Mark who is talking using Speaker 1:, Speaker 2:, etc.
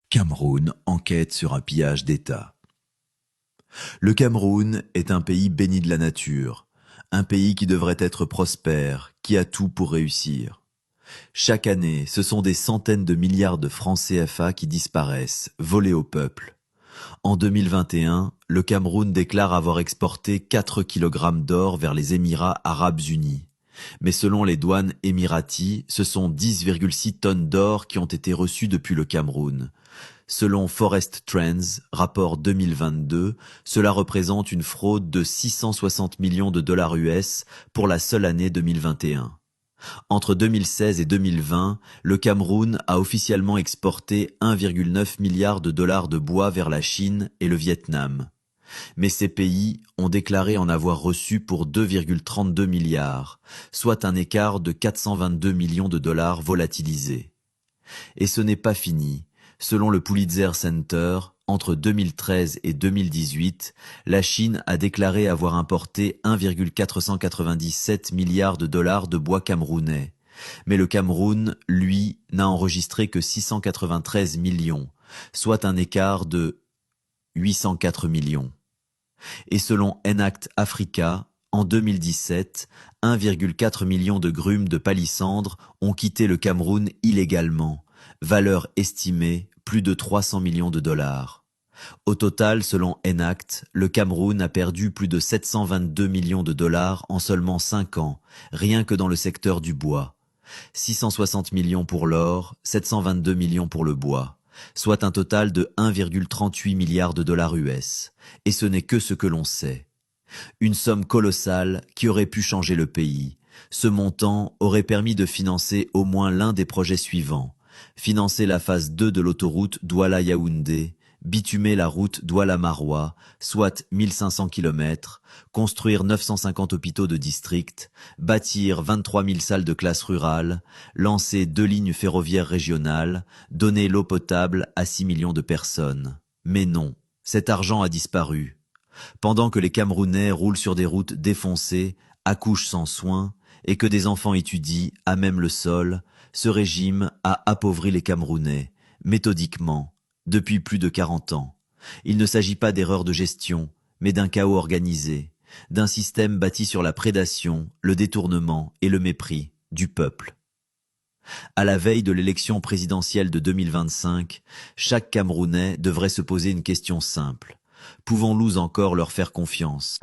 Speaker 1: Cameroun enquête sur un pillage d'État. Le Cameroun est un pays béni de la nature, un pays qui devrait être prospère, qui a tout pour réussir. Chaque année, ce sont des centaines de milliards de francs CFA qui disparaissent, volés au peuple. En 2021, le Cameroun déclare avoir exporté 4 kg d'or vers les Émirats arabes unis. Mais selon les douanes émiraties, ce sont 10,6 tonnes d'or qui ont été reçues depuis le Cameroun. Selon Forest Trends, rapport 2022, cela représente une fraude de 660 millions de dollars US pour la seule année 2021. Entre 2016 et 2020, le Cameroun a officiellement exporté 1,9 milliard de dollars de bois vers la Chine et le Vietnam. Mais ces pays ont déclaré en avoir reçu pour 2,32 milliards, soit un écart de 422 millions de dollars volatilisés. Et ce n'est pas fini. Selon le Pulitzer Center, entre 2013 et 2018, la Chine a déclaré avoir importé 1,497 milliards de dollars de bois camerounais. Mais le Cameroun, lui, n'a enregistré que 693 millions, soit un écart de 804 millions. Et selon Enact Africa, en 2017, 1,4 million de grumes de palissandre ont quitté le Cameroun illégalement, valeur estimée plus de 300 millions de dollars. Au total, selon Enact, le Cameroun a perdu plus de 722 millions de dollars en seulement 5 ans, rien que dans le secteur du bois. 660 millions pour l'or, 722 millions pour le bois, soit un total de 1,38 milliard de dollars US. Et ce n'est que ce que l'on sait. Une somme colossale qui aurait pu changer le pays. Ce montant aurait permis de financer au moins l'un des projets suivants. Financer la phase 2 de l'autoroute Douala-Yaoundé, bitumer la route Douala-Maroua, soit 1500 km, construire 950 hôpitaux de district, bâtir 23 000 salles de classe rurales, lancer 2 lignes ferroviaires régionales, donner l'eau potable à 6 millions de personnes. Mais non, cet argent a disparu. Pendant que les Camerounais roulent sur des routes défoncées, accouchent sans soins, et que des enfants étudient, à même le sol, ce régime a appauvri les Camerounais, méthodiquement, depuis plus de 40 ans. Il ne s'agit pas d'erreurs de gestion, mais d'un chaos organisé, d'un système bâti sur la prédation, le détournement et le mépris du peuple. À la veille de l'élection présidentielle de 2025, chaque Camerounais devrait se poser une question simple. Pouvons-nous encore leur faire confiance ?